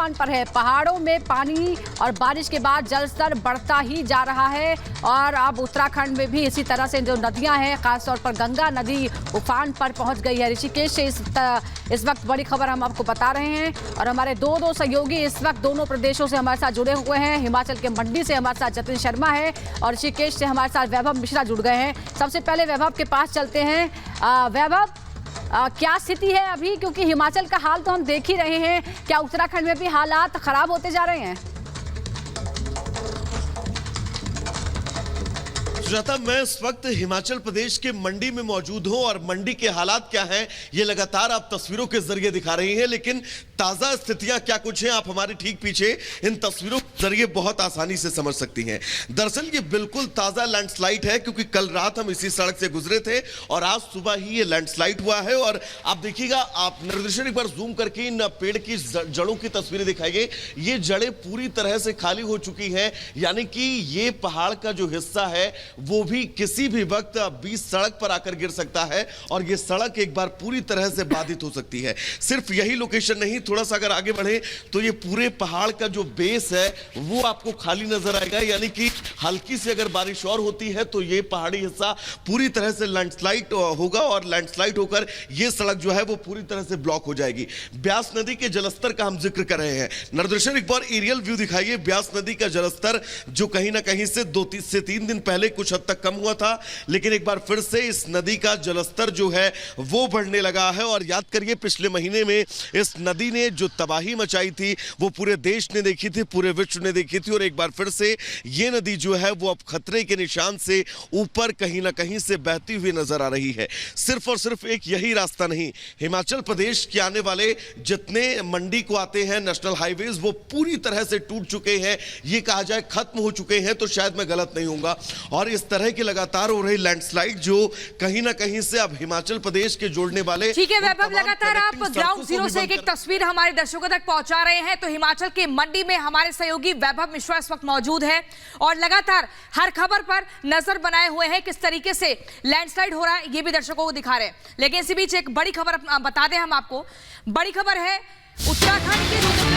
उफान पर है। पहाड़ों में पानी और बारिश के बाद जलस्तर बढ़ता ही जा रहा है और अब उत्तराखंड में भी इसी तरह से जो नदियां हैं, खासतौर पर गंगा नदी उफान पर पहुंच गई है। ऋषिकेश से इस वक्त बड़ी खबर हम आपको बता रहे हैं और हमारे दो सहयोगी इस वक्त दोनों प्रदेशों से हमारे साथ जुड़े हुए हैं। हिमाचल के मंडी से हमारे साथ जतिन शर्मा है और ऋषिकेश से हमारे साथ वैभव मिश्रा जुड़ गए हैं। सबसे पहले वैभव के पास चलते हैं। वैभव, क्या स्थिति है अभी, क्योंकि हिमाचल का हाल तो हम देख ही रहे हैं, क्या उत्तराखंड में भी हालात खराब होते जा रहे हैं? सुजाता, मैं इस वक्त हिमाचल प्रदेश के मंडी में मौजूद हूं और मंडी के हालात क्या हैं ये लगातार आप तस्वीरों के जरिए दिखा रही हैं, लेकिन ताजा स्थितियां क्या कुछ हैं आप हमारे ठीक पीछे इन तस्वीरों के जरिए बहुत आसानी से समझ सकती हैं। दरअसल ये बिल्कुल ताजा लैंडस्लाइड है, क्योंकि कल रात हम इसी सड़क से गुजरे थे और आज सुबह ही ये लैंडस्लाइड हुआ है। और आप देखिएगा, आप निर्देशन एक बार जूम करके इन पेड़ की जड़ों की तस्वीरें दिखाइए। ये जड़ें पूरी तरह से खाली हो चुकी हैं, यानी कि ये पहाड़ का जो हिस्सा है वो भी किसी भी वक्त बीच सड़क पर आकर गिर सकता है और ये सड़क एक बार पूरी तरह से बाधित हो सकती है। सिर्फ यही लोकेशन नहीं, थोड़ा सा अगर आगे बढ़े तो ये पूरे पहाड़ का जो बेस है वो आपको खाली नजर आएगा, यानी कि हल्की सी अगर बारिश और होती है तो ये पहाड़ी हिस्सा पूरी तरह से लैंडस्लाइड होगा और लैंडस्लाइड होकर ये सड़क जो है वो पूरी तरह से ब्लॉक हो जाएगी। ब्यास नदी के जलस्तर का हम जिक्र कर रहे हैं। निर्देशन एक बार एरियल व्यू दिखाइए। ब्यास नदी का जलस्तर जो कहीं ना कहीं से 2 से 3 दिन पहले कुछ हद तक कम हुआ था, लेकिन एक बार फिर से इस नदी का जलस्तर जो है वो बढ़ने लगा है। और याद करिए, पिछले महीने में इस नदी ने जो तबाही मचाई थी वो पूरे देश ने देखी थी, पूरे विश्व ने देखी थी। और एक बार फिर से ये नदी जो है वो अब खतरे के निशान से ऊपर कहीं ना कहीं से बहती हुई नजर आ रही है। सिर्फ और सिर्फ एक यही रास्ता नहीं, हिमाचल प्रदेश के आने वाले जितने मंडी को आते हैं नेशनल हाईवेज वो पूरी तरह से टूट चुके हैं। ये कहा जाए खत्म हो चुके हैं तो शायद मैं गलत नहीं होऊंगा। और इस तरह की लगातार हो रही लैंडस्लाइड जो कहीं ना कहीं से अब हिमाचल प्रदेश के जोड़ने वाले। ठीक है वैभव, लगातार आप ग्राउंड जीरो से एक तस्वीर हमारे दर्शकों तक पहुंचा रहे हैं। तो हिमाचल के मंडी में हमारे सहयोगी वैभव मिश्रा इस वक्त मौजूद है और लगातार हर खबर पर नजर बनाए हुए हैं, किस तरीके से लैंडस्लाइड हो रहा है ये भी दर्शकों को दिखा रहे हैं। लेकिन इसी बीच एक बड़ी खबर बता दें हम आपको। बड़ी खबर है उत्तराखंड के रुद्रप्रयाग